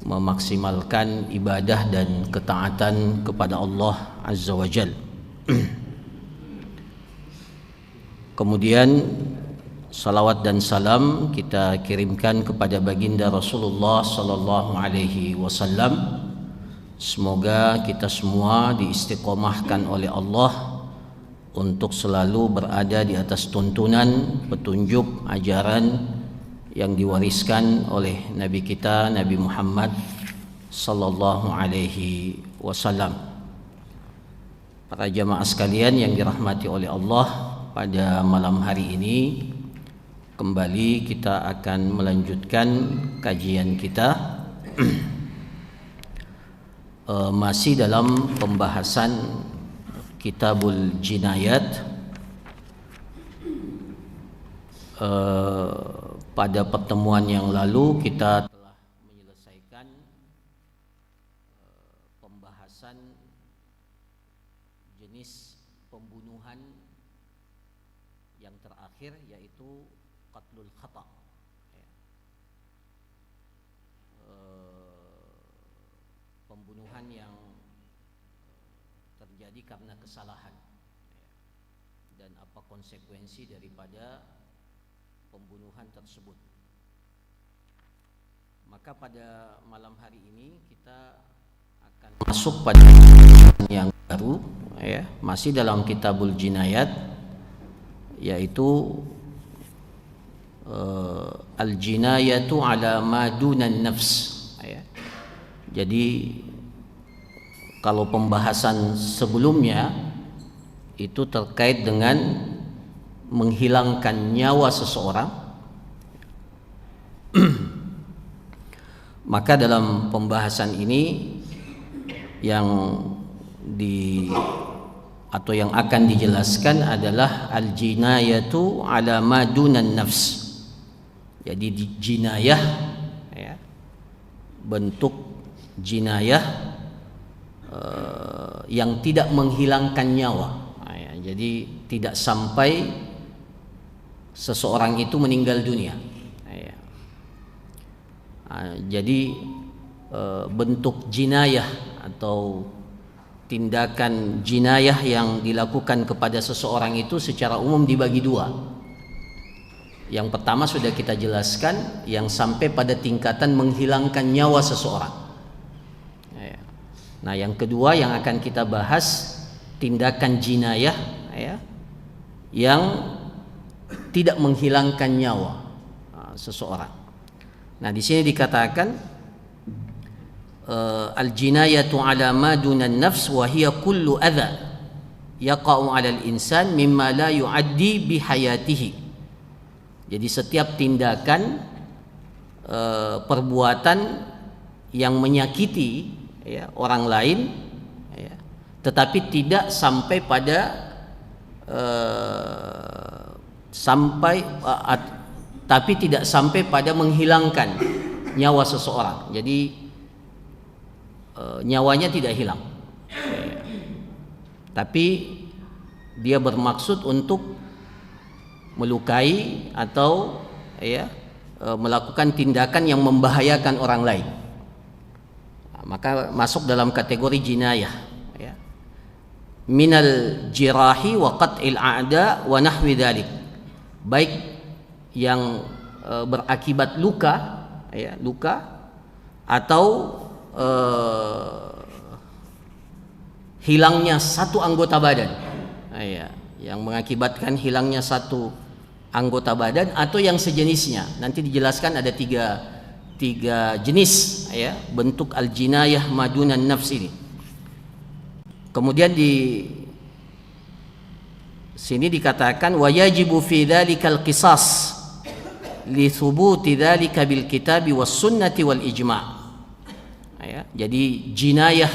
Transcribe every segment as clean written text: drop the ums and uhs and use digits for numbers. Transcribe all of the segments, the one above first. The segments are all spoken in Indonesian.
memaksimalkan ibadah dan ketaatan kepada Allah Azza wa Jal. Kemudian salawat dan salam kita kirimkan kepada baginda Rasulullah sallallahu alaihi wasallam. Semoga kita semua diistiqomahkan oleh Allah untuk selalu berada di atas tuntunan, petunjuk, ajaran yang diwariskan oleh Nabi kita Nabi Muhammad sallallahu alaihi wasallam. Para jamaah sekalian yang dirahmati oleh Allah, pada malam hari ini kembali kita akan melanjutkan kajian kita masih dalam pembahasan Kitabul Jinayat. Pada pertemuan yang lalu kita telah menyelesaikan pembahasan jenis pembunuhan yang terakhir, yaitu qatlul khata', pembunuhan yang terjadi karena kesalahan, dan apa konsekuensi daripada pembunuhan tersebut. Maka pada malam hari ini kita akan masuk pada yang baru, masih dalam Kitabul Jinayat, yaitu al-jinayatu ala ma dunan nafs. Jadi kalau pembahasan sebelumnya itu terkait dengan menghilangkan nyawa seseorang, maka dalam pembahasan ini yang akan dijelaskan adalah al-jinayatu ala ma dunan nafs. Jadi jinayah, bentuk jinayah yang tidak menghilangkan nyawa. Jadi tidak sampai seseorang itu meninggal dunia. Jadi bentuk jinayah atau tindakan jinayah yang dilakukan kepada seseorang itu secara umum dibagi dua. Yang pertama sudah kita jelaskan, yang sampai pada tingkatan menghilangkan nyawa seseorang. Nah, yang kedua yang akan kita bahas, tindakan jinayah yang tidak menghilangkan nyawa seseorang. Nah, di sini dikatakan al-jinayatu ala ma dunan nafs wa hiya kullu adha yaqa'u 'ala al-insan mimma la yu'addi bi hayatihi. Jadi setiap tindakan perbuatan yang menyakiti orang lain, tetapi tidak sampai pada tapi tidak sampai pada menghilangkan nyawa seseorang. Jadi nyawanya tidak hilang, tapi dia bermaksud untuk melukai atau melakukan tindakan yang membahayakan orang lain. Maka masuk dalam kategori jinayah, minal jirahi wa qat'il a'da wa nahwi dzalik, baik yang berakibat luka, luka, atau hilangnya satu anggota badan, yang mengakibatkan hilangnya satu anggota badan atau yang sejenisnya. Nanti dijelaskan ada tiga jenis bentuk al-jinayah madunan nafs ini. Kemudian di sini dikatakan wa yajibu fi dzalikal qisas li thubuti dzalika bil kitabi was sunnati wal ijma'. Jadi jinayah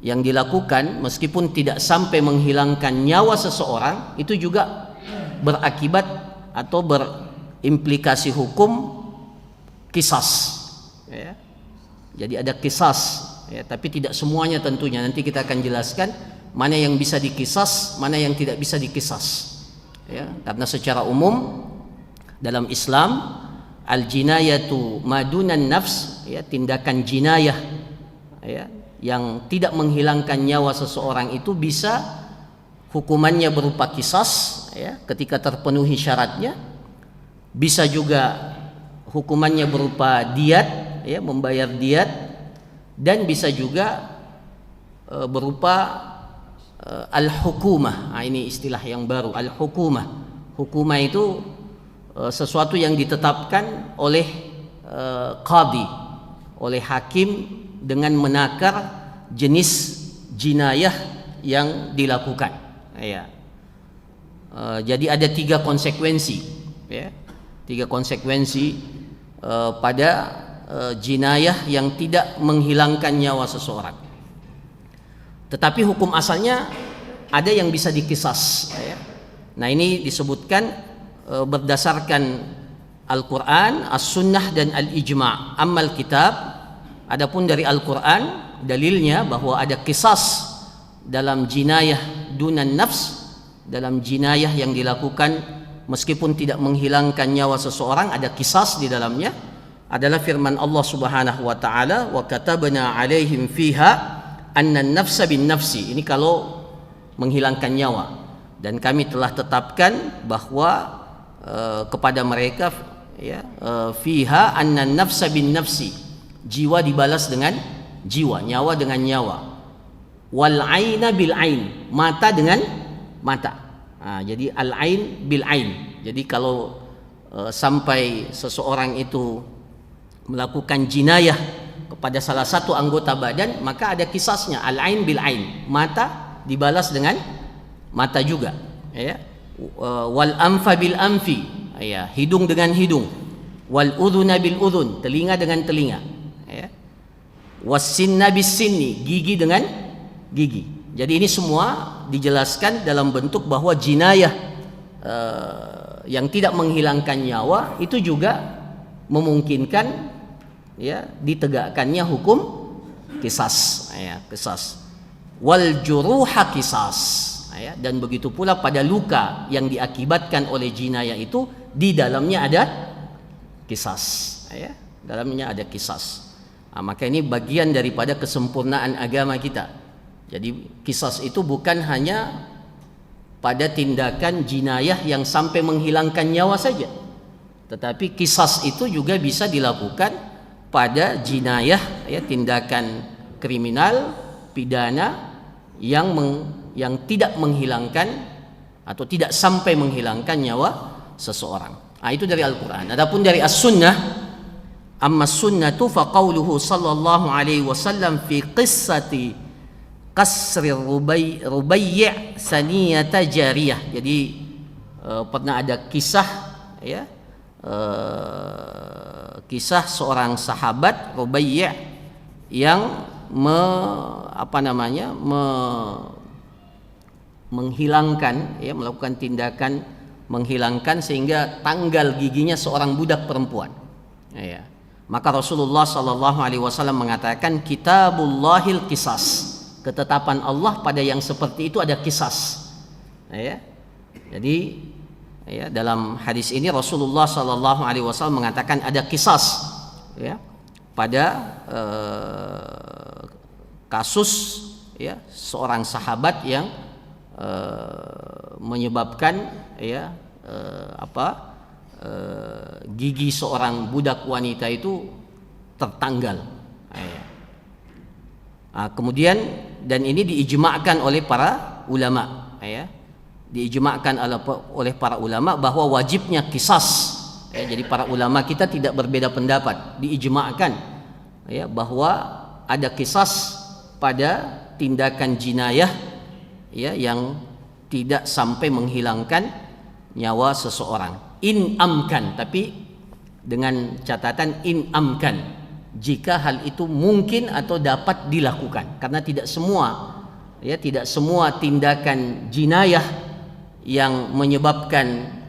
yang dilakukan meskipun tidak sampai menghilangkan nyawa seseorang itu juga berakibat atau berimplikasi hukum qisas. Jadi ada qisas, tapi tidak semuanya tentunya. Nanti kita akan jelaskan mana yang bisa dikisas, mana yang tidak bisa dikisas. Karena secara umum dalam Islam al-jinayatu madunan nafs, ya, tindakan jinayah, ya, yang tidak menghilangkan nyawa seseorang itu bisa hukumannya berupa qisas, ya, ketika terpenuhi syaratnya. Bisa juga hukumannya berupa diyat, ya, membayar diyat, dan bisa juga berupa al-hukumah. Nah, ini istilah yang baru, al-hukumah. Hukumah itu sesuatu yang ditetapkan oleh qadi, oleh hakim dengan menakar jenis jinayah yang dilakukan. Ya. Jadi ada 3 konsekuensi, ya, 3 konsekuensi pada jinayah yang tidak menghilangkan nyawa seseorang. Tetapi hukum asalnya ada yang bisa dikisas, ya. Nah, ini disebutkan berdasarkan Al-Quran, As-Sunnah, dan Al-Ijma'. Ammal kitab, adapun dari Al-Quran dalilnya bahwa ada kisas dalam jinayah dunan nafs, dalam jinayah yang dilakukan meskipun tidak menghilangkan nyawa seseorang, ada kisas di dalamnya, adalah firman Allah Subhanahu wa taala, wa katabna 'alaihim fiha anna an-nafsa bin nafsi. Ini kalau menghilangkan nyawa, dan kami telah tetapkan bahwa kepada mereka, ya, fiha anna an-nafsa bin nafsi, jiwa dibalas dengan jiwa, nyawa dengan nyawa. Wal aina bil ain, mata dengan mata. Nah, jadi al ain bil ain. Jadi kalau sampai seseorang itu melakukan jinayah kepada salah satu anggota badan, maka ada kisasnya, al ain bil ain, mata dibalas dengan mata juga, ya. Wal anfa bil anfi, ya, hidung dengan hidung. Wal udhuna bil udhun, telinga dengan telinga, ya. Was sinna bis sinni, gigi dengan gigi. Jadi ini semua dijelaskan dalam bentuk bahwa jinayah yang tidak menghilangkan nyawa itu juga memungkinkan, ya, ditegakkannya hukum qisas, ya, qisas. Wal juruha qisas, ya, dan begitu pula pada luka yang diakibatkan oleh jinayah itu di dalamnya ada qisas, ya, dalamnya ada qisas. Nah, maka ini bagian daripada kesempurnaan agama kita. Jadi qisas itu bukan hanya pada tindakan jinayah yang sampai menghilangkan nyawa saja, tetapi qisas itu juga bisa dilakukan pada jinayah, ya, tindakan kriminal pidana yang tidak menghilangkan atau tidak sampai menghilangkan nyawa seseorang. Nah, itu dari Al-Quran. Adapun dari As-Sunnah, amma sunnatu fa qauluhu sallallahu alaihi wasallam fi qissati qasri rubai' saniyata jariyah. Jadi pernah ada kisah, ya, kisah seorang sahabat Rubai' yang menghilangkan, ya, melakukan tindakan menghilangkan sehingga tanggal giginya seorang budak perempuan, ya. Maka Rasulullah sallallahu alaihi wasallam mengatakan, kitabullahil qisas, ketetapan Allah pada yang seperti itu ada qisas, ya. Jadi, ya, dalam hadis ini Rasulullah sallallahu alaihi wasallam mengatakan ada qisas, ya, pada kasus, ya, seorang sahabat yang menyebabkan, ya, gigi seorang budak wanita itu tertanggal, ya. Nah, kemudian, dan ini diijma'kan oleh para ulama, ya, diijma'kan oleh para ulama bahwa wajibnya qisas, ya. Jadi para ulama kita tidak berbeda pendapat, diijma'kan, ya, bahwa ada qisas pada tindakan jinayah, ya, yang tidak sampai menghilangkan nyawa seseorang. In amkan, tapi dengan catatan in amkan, jika hal itu mungkin atau dapat dilakukan, karena tidak semua, ya, tidak semua tindakan jinayah yang menyebabkan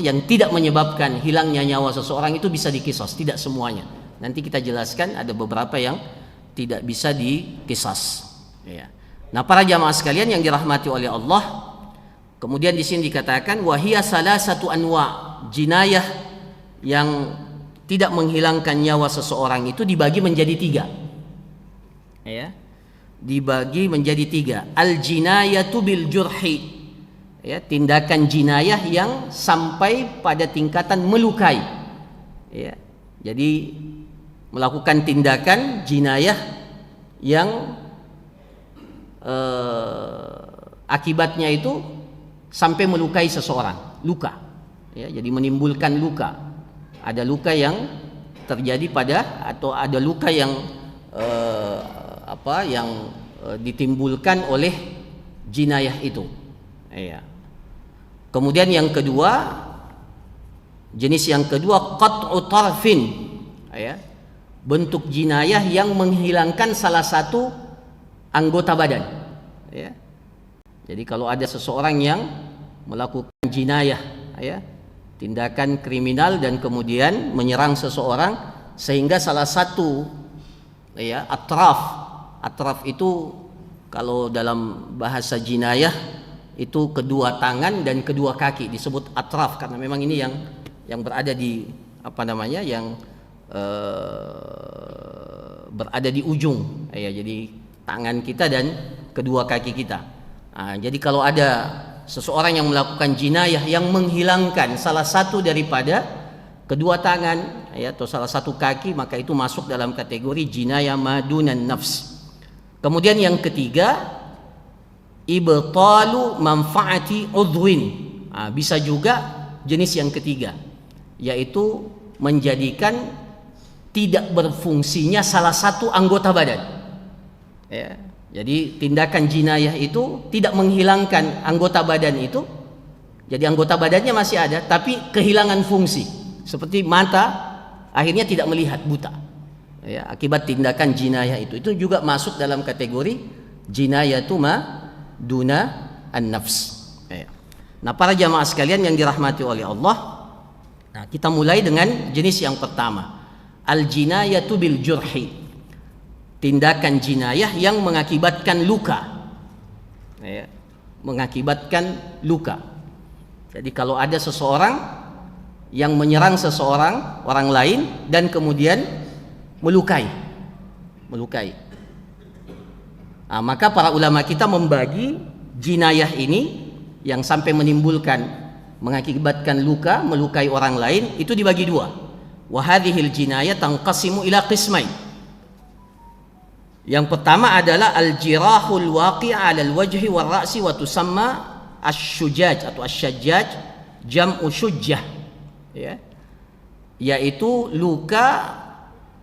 yang tidak menyebabkan hilangnya nyawa seseorang itu bisa dikisas, tidak semuanya. Nanti kita jelaskan ada beberapa yang tidak bisa dikisas, ya. Nah, para jamaah sekalian yang dirahmati oleh Allah, kemudian di sini dikatakan wahia salah satu anwa, jinayah yang tidak menghilangkan nyawa seseorang itu dibagi menjadi 3. Ya. Dibagi menjadi 3. Al-jinayatu bil jurhi. Ya, tindakan jinayah yang sampai pada tingkatan melukai. Ya. Jadi melakukan tindakan jinayah yang akibatnya itu sampai melukai seseorang, luka. Ya, jadi menimbulkan luka. Ada luka yang terjadi pada, atau ada luka yang ditimbulkan oleh jinayah itu. Ya. Kemudian yang kedua, jenis yang kedua qat'u tarfin, ya, bentuk jinayah yang menghilangkan salah satu anggota badan. Ya. Jadi kalau ada seseorang yang melakukan jinayah, ya, tindakan kriminal dan kemudian menyerang seseorang sehingga salah satu, ya, atraf itu kalau dalam bahasa jinayah itu kedua tangan dan kedua kaki disebut atraf, karena memang ini yang berada di yang berada di ujung, ya, jadi tangan kita dan kedua kaki kita. Jadi kalau ada seseorang yang melakukan jinayah yang menghilangkan salah satu daripada kedua tangan, ya, atau salah satu kaki, maka itu masuk dalam kategori jinayah madunan nafs. Kemudian yang ketiga, ibtalu manfaati udhwin. Bisa juga jenis yang ketiga, yaitu menjadikan tidak berfungsinya salah satu anggota badan. Ya, jadi tindakan jinayah itu tidak menghilangkan anggota badan itu. Jadi anggota badannya masih ada, tapi kehilangan fungsi. Seperti mata akhirnya tidak melihat, buta. Ya, akibat tindakan jinayah itu juga masuk dalam kategori jinayatu ma duna an-nafs. Ya. Nah, para jamaah sekalian yang dirahmati oleh Allah, nah, kita mulai dengan jenis yang pertama, al-jinayatu bil jurhi, tindakan jinayah yang mengakibatkan luka. Ya, mengakibatkan luka. Jadi kalau ada seseorang yang menyerang seseorang, orang lain, dan kemudian melukai. Maka para ulama kita membagi jinayah ini yang sampai mengakibatkan luka, melukai orang lain, itu dibagi 2. Wa hadhil jinayah tanqasimu ila qismain. Yang pertama adalah al-jirahul waqi'a 'ala al-wajhi wal ra'si wa tusamma asy-syujaj atau asy-syajjaj, jam'u syujjah. Ya. Yaitu luka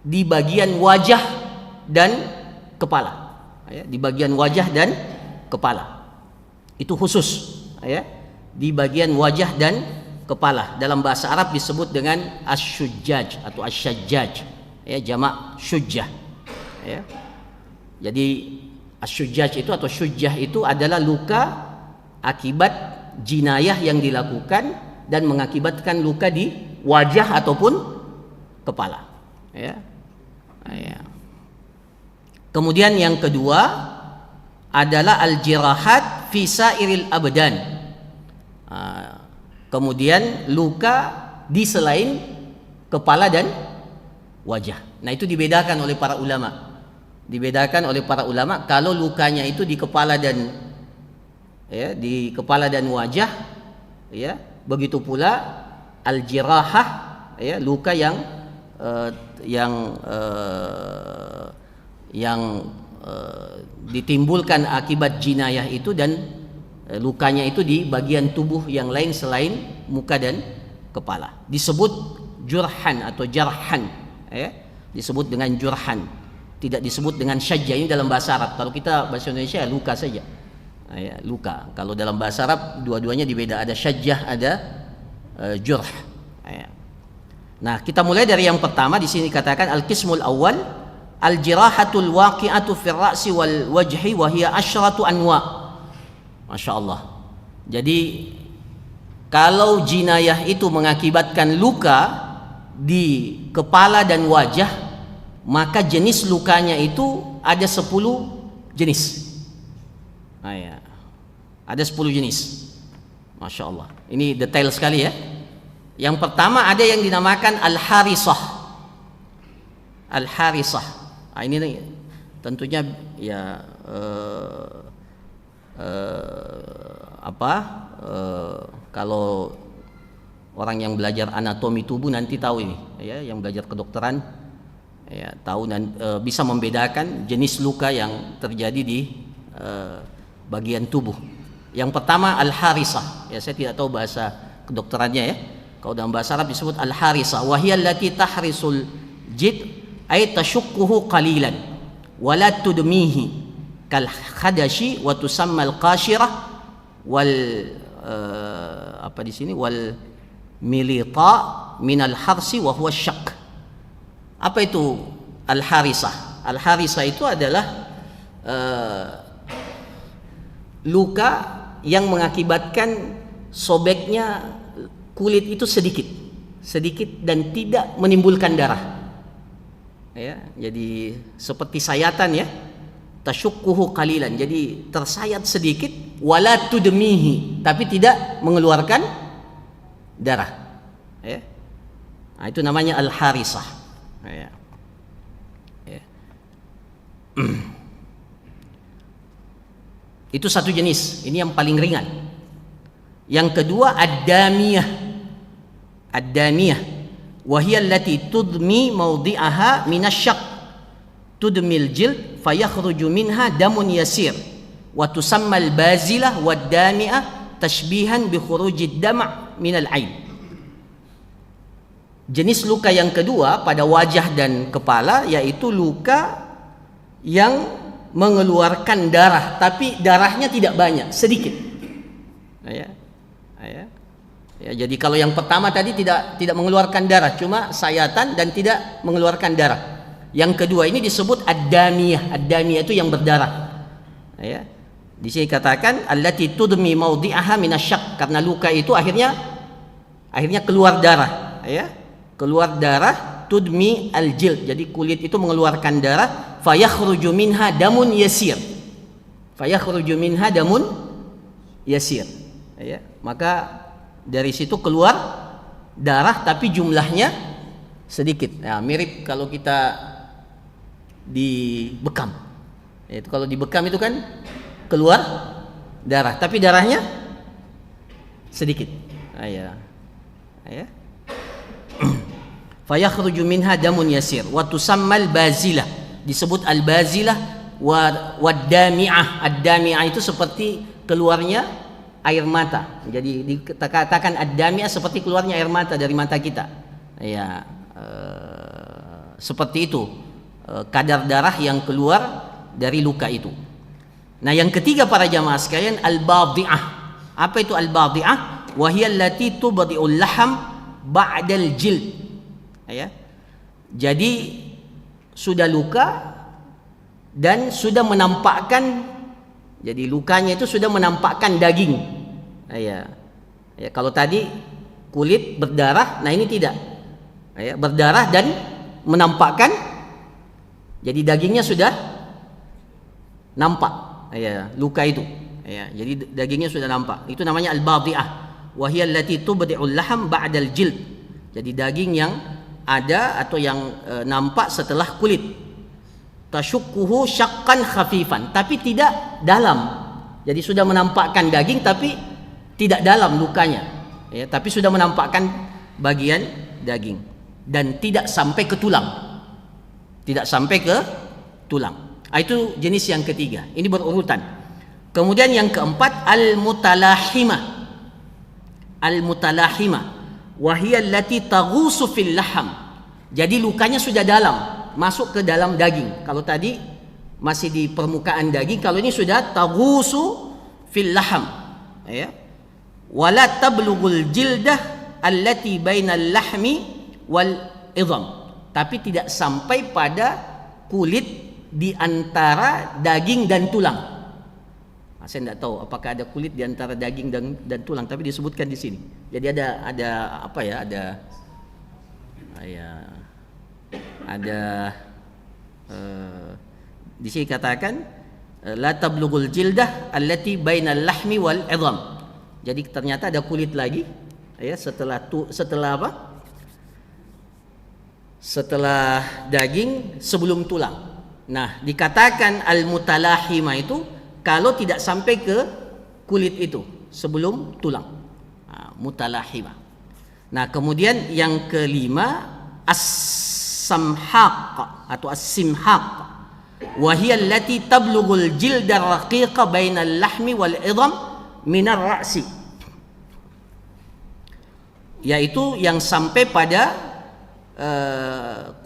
di bagian wajah dan kepala. Ya, di bagian wajah dan kepala. Itu khusus, ya, di bagian wajah dan kepala. Dalam bahasa Arab disebut dengan asy-syujjaj atau asy-syajjaj. Ya, jamak syujjah. Ya. Jadi asy-syujjaj itu atau syujjah itu adalah luka akibat jinayah yang dilakukan dan mengakibatkan luka di wajah ataupun kepala. Ya. Ya. Kemudian yang kedua adalah al-jirahat fi sairil abdan. Kemudian luka di selain kepala dan wajah. Nah, itu dibedakan oleh para ulama. Kalau lukanya itu di kepala dan wajah, ya, begitu pula al-jirahah, ya, luka yang ditimbulkan akibat jinayah itu dan lukanya itu di bagian tubuh yang lain selain muka dan kepala, disebut jurhan atau jarhan, ya, disebut dengan jurhan, tidak disebut dengan syajjah. Ini dalam bahasa Arab. Kalau kita bahasa Indonesia luka saja, ya, luka. Kalau dalam bahasa Arab dua-duanya dibeda, ada syajjah, ada jurh. Ya. Nah, kita mulai dari yang pertama. Di sini katakan al-qismul awal al-jirahatul waqi'atu fir ra'si wal wajhi wa hiya asyratu anwa'. Masya Allah. Jadi kalau jinayah itu mengakibatkan luka di kepala dan wajah, maka jenis lukanya itu ada 10 jenis. Ya. Ada 10 jenis. Masya Allah. Ini detail sekali, ya. Yang pertama ada yang dinamakan al-harisah. Al-harisah. Nah, ini nih, tentunya ya kalau orang yang belajar anatomi tubuh nanti tahu ini, ya, yang belajar kedokteran, ya, tahu dan bisa membedakan jenis luka yang terjadi di bagian tubuh. Yang pertama al-harisah, ya, saya tidak tahu bahasa kedokterannya, ya. Kalau dalam bahasa Arab disebut al-harisah, wa hiya allati tahrisul jid ay tashukkuhu qalilan wa la tudmihi kal khadashi wa tusamma al-qashirah wal apa di sini wal milita min al-harsi wa huwa syak. Apa itu al-harisah? Al-harisah itu adalah luka yang mengakibatkan sobeknya kulit itu sedikit dan tidak menimbulkan darah. Ya, jadi seperti sayatan, ya. Tasyukkuhu qalilan, jadi tersayat sedikit, wala tudmihi, tapi tidak mengeluarkan darah. Ya. Nah, itu namanya al-harisah. Ya. Ya. Itu satu jenis, ini yang paling ringan. Yang kedua ad-damiyah. Ad-damiyah wa hiya allati tudmi mawdi'aha minasyak. Tudmil jild fayakhruju minha damun yasir wa tusamma al-bazilah wad-dami'ah tashbihan bi khurujid dam' min al-'ain. Jenis luka yang kedua pada wajah dan kepala yaitu luka yang mengeluarkan darah, tapi darahnya tidak banyak, sedikit. Ya. Jadi kalau yang pertama tadi tidak mengeluarkan darah, cuma sayatan dan tidak mengeluarkan darah. Yang kedua ini disebut ad-damiyah. Ad-damiyah itu yang berdarah. Ya. Di sini katakan allati tudmi mawdi'aha minasyak, karena luka itu akhirnya keluar darah, ya. Keluar darah, tudmi al-jild. Jadi kulit itu mengeluarkan darah, fayakhruju minha damun yasir. Fayakhruju minha damun yasir. Ya, maka dari situ keluar darah tapi jumlahnya sedikit. Nah, mirip kalau kita dibekam. Itu kalau dibekam itu kan keluar darah, tapi darahnya sedikit. Ya. Fayakhruju minha damun yasir wa tusammal bazilah. Disebut al-bazilah wa dami'ah. Ad-dami'ah itu seperti keluarnya air mata. Jadi dikatakan ad-dami'ah seperti keluarnya air mata dari mata kita. Ya, seperti itu kadar darah yang keluar dari luka itu. Nah, yang ketiga para jamaah sekalian, al-badi'ah. Apa itu al-badi'ah? Wa hiya allati tubdi'ul laham ba'dal jild. Ya. Jadi sudah luka dan sudah menampakkan, jadi lukanya itu sudah menampakkan daging. Ya. Kalau tadi kulit berdarah, nah ini tidak. Ya, berdarah dan menampakkan, jadi dagingnya sudah nampak. Ya, luka itu. Ya, jadi dagingnya sudah nampak. Itu namanya al-badi'ah. Wa hiya allati tubdi'ul laham ba'dal jild. Jadi daging yang ada atau yang nampak setelah kulit. Tasyukkuhu syakkan khafifan, tapi tidak dalam. Jadi sudah menampakkan daging tapi tidak dalam lukanya, ya, tapi sudah menampakkan bagian daging dan tidak sampai ke tulang. Tidak sampai ke tulang. Itu jenis yang ketiga. Ini berurutan. Kemudian yang keempat al-mutalahimah. Al-mutalahimah wa hiya allati taghusu fil laham. Jadi lukanya sudah dalam, masuk ke dalam daging. Kalau tadi masih di permukaan daging, kalau ini sudah taghusu fil laham, ya. Wala tablughul jildah allati bainal lahmi wal idham. Tapi tidak sampai pada kulit di antara daging dan tulang. Saya tidak tahu apakah ada kulit di antara daging dan tulang, tapi disebutkan di sini. Jadi ada apa ya? Ada di sini katakan la tablughul jildah allati bainal lahmi wal idham. Jadi ternyata ada kulit lagi, ya, setelah apa? Setelah daging sebelum tulang. Nah, dikatakan al-mutalahima itu kalau tidak sampai ke kulit itu sebelum tulang. Mutalahima. Nah, kemudian yang kelima as-samhaq atau as-simhaq, wa hiya allati tablughul jilda raqiqa bainal lahmi wal idham min ar-ra'si, yaitu yang sampai pada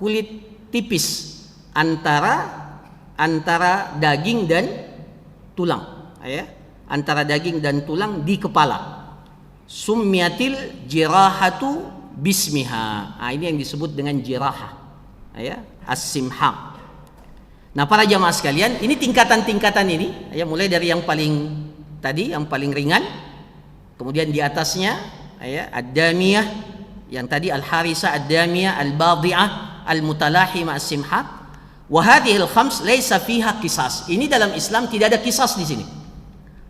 kulit tipis antara daging dan tulang, ya, antara daging dan tulang di kepala. Summiyatil jirahatu bismiha. Ini yang disebut dengan jirahah, ya, as-simhaq. Nah, para jamaah sekalian, ini tingkatan-tingkatan ini, ya, mulai dari yang paling tadi, yang paling ringan, kemudian di atasnya, ya, ad-damiyah, yang tadi al-harisa, ad-damiyah, al-badi'ah, al-mutalahima, as-simhaq. Wa hadhil khams laisa fiha qisas. Ini dalam Islam tidak ada kisas di sini.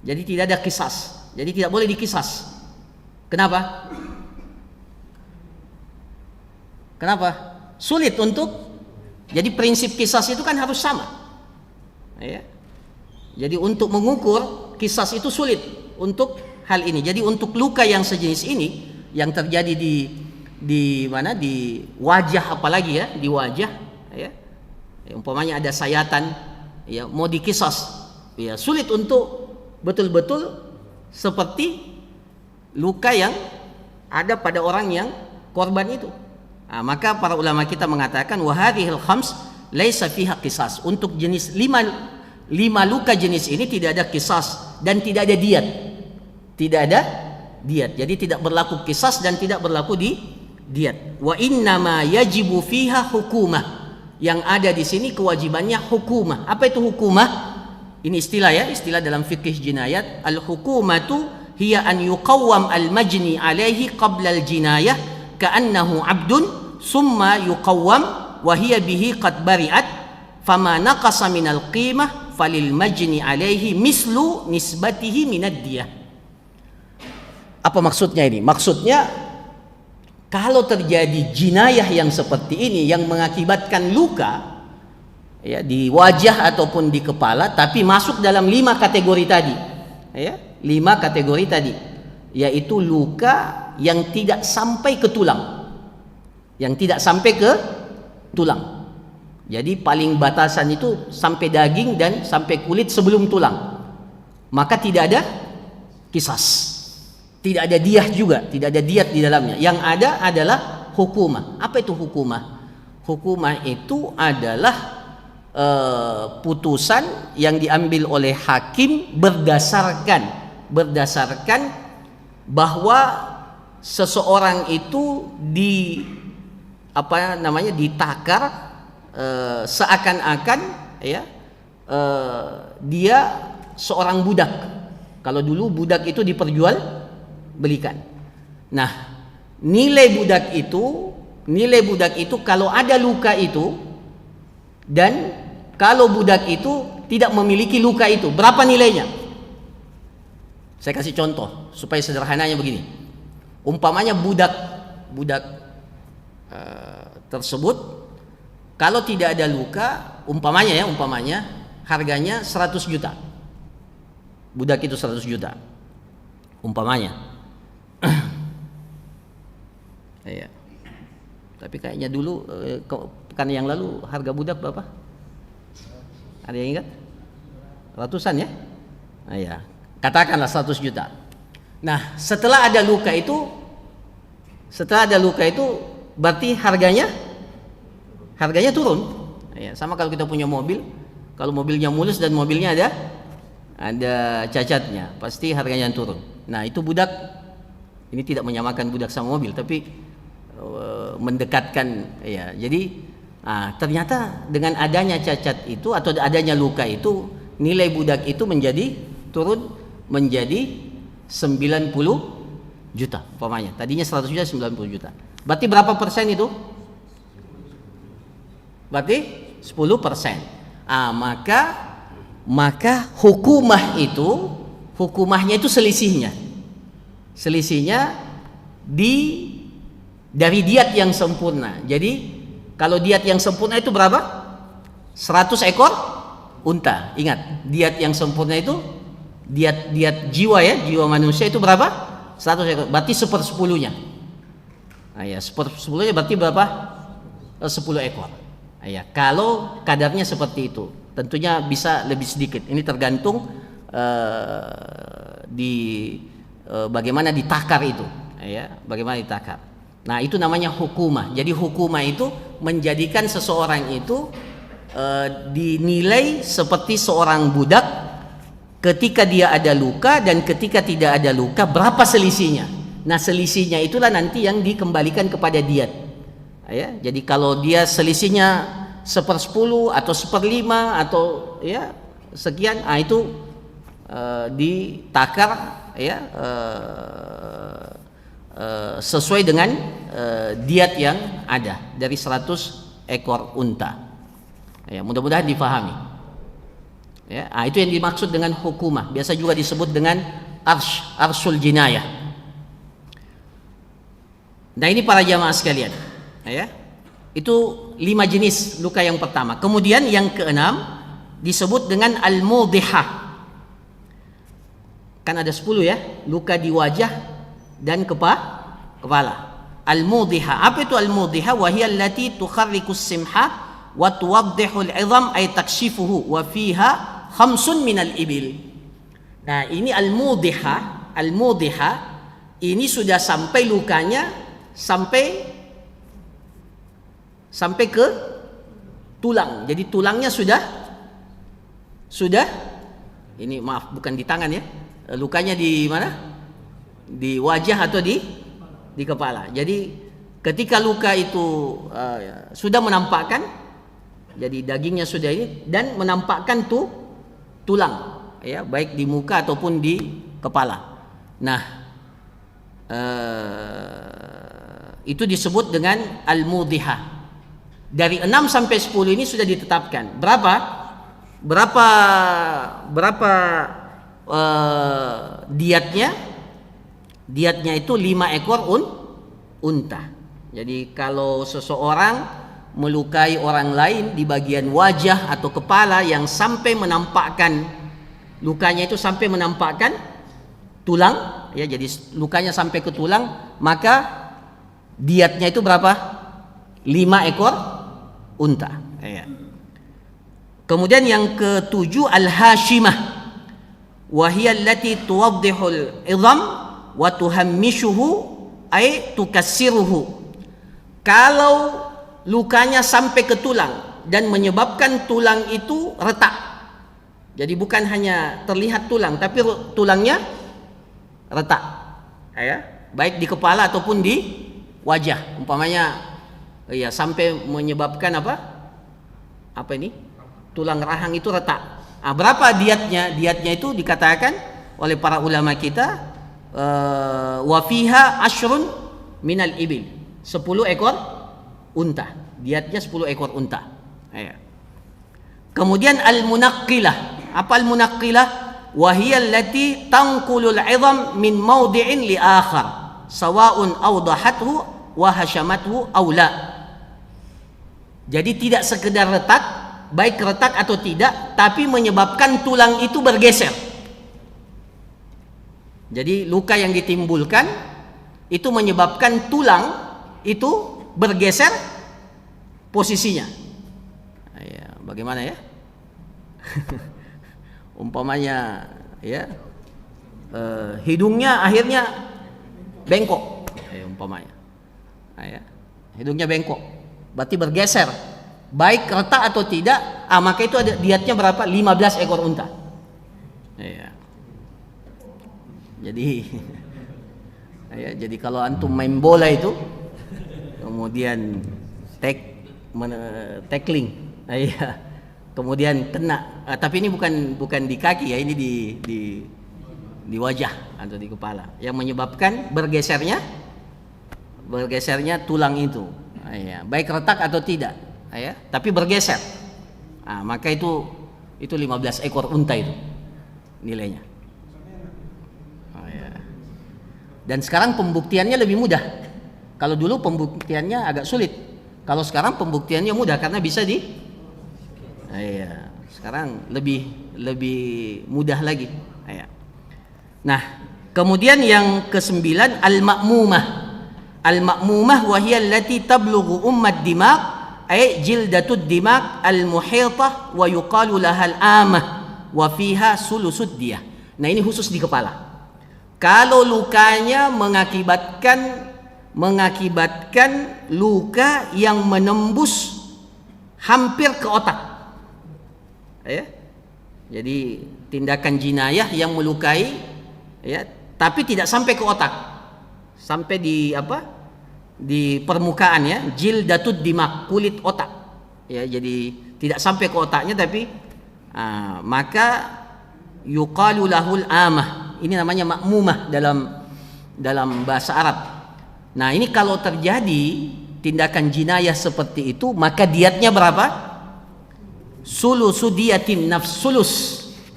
Jadi tidak ada kisas. Jadi tidak boleh dikisas. Kenapa? Kenapa? Sulit untuk, jadi prinsip kisas itu kan harus sama, ya. Jadi untuk mengukur kisas itu sulit untuk hal ini. Jadi untuk luka yang sejenis ini yang terjadi di mana, di wajah, apalagi ya, di wajah, ya, umpamanya ada sayatan, ya, mau dikisas, ya, sulit untuk betul-betul seperti luka yang ada pada orang yang korban itu. Maka para ulama kita mengatakan wa hadhil khams laisa fiha qisas. Untuk jenis lima luka jenis ini tidak ada qisas dan tidak ada diyat. Tidak ada diyat. Jadi tidak berlaku qisas dan tidak berlaku di diyat. Wa innama yajibu fiha hukumah. Yang ada di sini kewajibannya hukumah. Apa itu hukumah? Ini istilah, ya, istilah dalam fikih jinayat. Al-hukumatu hiya an yuqawwam al-majni alaihi qabla al-jinayah ka'annahu 'abdun summa yuqawwam wa hiya bihi qad bari'at fama naqasa minal qimah falil majni alaihi mislu nisbatihi minad diyah. Apa maksudnya ini? Maksudnya kalau terjadi jinayah yang seperti ini yang mengakibatkan luka, ya, di wajah ataupun di kepala, tapi masuk dalam 5 kategori tadi, ya, 5 kategori tadi, yaitu luka yang tidak sampai ke tulang, yang tidak sampai ke tulang. Jadi paling batasan itu sampai daging dan sampai kulit sebelum tulang, maka tidak ada kisas, tidak ada diyah juga, tidak ada diyat di dalamnya. Yang ada adalah hukumah. Apa itu hukumah? Hukumah itu adalah putusan yang diambil oleh hakim berdasarkan bahwa seseorang itu ditakar seakan-akan, ya, dia seorang budak. Kalau dulu budak itu diperjualbelikan. Nah, nilai budak itu kalau ada luka itu, dan kalau budak itu tidak memiliki luka itu, berapa nilainya? Saya kasih contoh supaya sederhananya begini. Umpamanya budak tersebut kalau tidak ada luka, umpamanya harganya 100 juta. Budak itu 100 juta. Umpamanya. Ya. Tapi kayaknya dulu pekan yang lalu harga budak berapa? Ada yang ingat? Ratusan, ya? Nah, ya. Katakanlah 100 juta. Nah, setelah ada luka itu berarti harganya turun. Ya, sama kalau kita punya mobil, kalau mobilnya mulus dan mobilnya ada cacatnya, pasti harganya turun. Nah, itu budak. Ini tidak menyamakan budak sama mobil, tapi mendekatkan, ya. Jadi ternyata dengan adanya cacat itu atau adanya luka itu, nilai budak itu turun menjadi 90 juta umpamanya. Tadinya 100 juta, 90 juta. Berarti berapa persen itu? Berarti 10%. Maka hukumahnya itu selisihnya dari diat yang sempurna. Jadi kalau diat yang sempurna itu berapa? 100 ekor unta. Ingat, diat yang sempurna itu diat jiwa ya, jiwa manusia itu berapa? 100 ekor. Berarti 1/10-nya. Nah, ya, 1/10-nya berarti berapa? 10 ekor. Nah, ya, kalau kadarnya seperti itu, tentunya bisa lebih sedikit. Ini tergantung bagaimana ditakar itu, ya, bagaimana ditakar. Nah, itu namanya hukumah. Jadi hukumah itu menjadikan seseorang itu dinilai seperti seorang budak ketika dia ada luka dan ketika tidak ada luka, berapa selisihnya. Nah, selisihnya itulah nanti yang dikembalikan kepada diat. Ya, jadi kalau dia selisihnya 1/10 atau 1/5 atau ya sekian, itu ditakar ya sesuai dengan diat yang ada dari 100 ekor unta. Ya, mudah-mudahan difahami. Ya, itu yang dimaksud dengan hukumah. Biasa juga disebut dengan arsul jinayah. Nah, ini para jamaah sekalian, ya. Itu 5 jenis luka yang pertama. Kemudian yang keenam disebut dengan al-mudhihah. Kan ada 10 ya, luka di wajah dan kepala. Al-mudhihah. Apa itu al-mudhihah? Wa hiya allati tukharriku as-simha wa tuwaddihu al-'idham ay takshifuhu wa fiha 5 min al-ibil. Nah, ini al-mudhihah. Al-mudhihah ini sudah sampai lukanya sampai ke tulang. Jadi tulangnya sudah ini, maaf, bukan di tangan ya. Lukanya di mana? Di wajah atau di kepala. Jadi ketika luka itu sudah menampakkan, jadi dagingnya sudah ini dan menampakkan tulang, ya, baik di muka ataupun di kepala. Nah, itu disebut dengan al-mudhihah. Dari 6 sampai 10 ini sudah ditetapkan. Berapa diatnya? Diatnya itu 5 ekor unta. Jadi kalau seseorang melukai orang lain di bagian wajah atau kepala yang sampai menampakkan lukanya itu sampai menampakkan tulang, ya, jadi lukanya sampai ke tulang, maka diatnya itu berapa? 5 ekor unta. Ya. Kemudian yang ke-7 al-hashimah. Wa hiya allati tuwaddihul 'idham wa tuhammishuhu ay tukassiruhu. Kalau lukanya sampai ke tulang dan menyebabkan tulang itu retak. Jadi bukan hanya terlihat tulang, tapi tulangnya retak. Ya, baik di kepala ataupun di wajah. Umpamanya ya sampai menyebabkan apa ini? Tulang rahang itu retak. Nah, berapa diatnya? Diatnya itu dikatakan oleh para ulama kita wa fiha ashrun minal ibil. 10 ekor unta. Diatnya 10 ekor unta. Ya. Kemudian al-munaqqilah. Apa al-munaqqilah? Wa hiya allati tanqulul 'idham min mawdi'in li akhar, sawa'un awdahathu wa hashamathu aw la. Jadi tidak sekedar retak, baik retak atau tidak, tapi menyebabkan tulang itu bergeser. Jadi luka yang ditimbulkan itu menyebabkan tulang itu bergeser posisinya. Ya, bagaimana ya? Umpamanya ya hidungnya akhirnya bengkok, umpamanya. Ya, hidungnya bengkok, berarti bergeser. Baik retak atau tidak, maka itu ada diatnya berapa? 15 ekor unta. Ya. Jadi kalau antum main bola itu, kemudian tackling, ya, kemudian kena, tapi ini bukan di kaki ya, ini di wajah atau di kepala, yang menyebabkan bergesernya tulang itu, ya, baik retak atau tidak. Ya, tapi bergeser, maka itu 15 ekor unta itu nilainya. Ya. Dan sekarang pembuktiannya lebih mudah. Kalau dulu pembuktiannya agak sulit. Kalau sekarang pembuktiannya mudah karena bisa iya, sekarang lebih mudah lagi. Iya. Nah, kemudian yang ke-9 al-ma'mumah. Al-ma'mumah wa hiya allati tablughu ummat dimaq ay jildatud dimaq al-muhitah wa yuqalu laha al-amah wa fiha sulusud diyah. Nah, ini khusus di kepala. Kalau lukanya mengakibatkan luka yang menembus hampir ke otak. Ya. Jadi tindakan jinayah yang melukai, ya, tapi tidak sampai ke otak. Sampai di di permukaan, ya, jildatud dimaq, kulit otak. Ya, jadi tidak sampai ke otaknya, tapi maka yuqalu lahul amah. Ini namanya ma'mumah dalam bahasa Arab. Nah, ini kalau terjadi tindakan jinayah seperti itu, maka diatnya berapa? Sulusu diyatin nafs, sulus,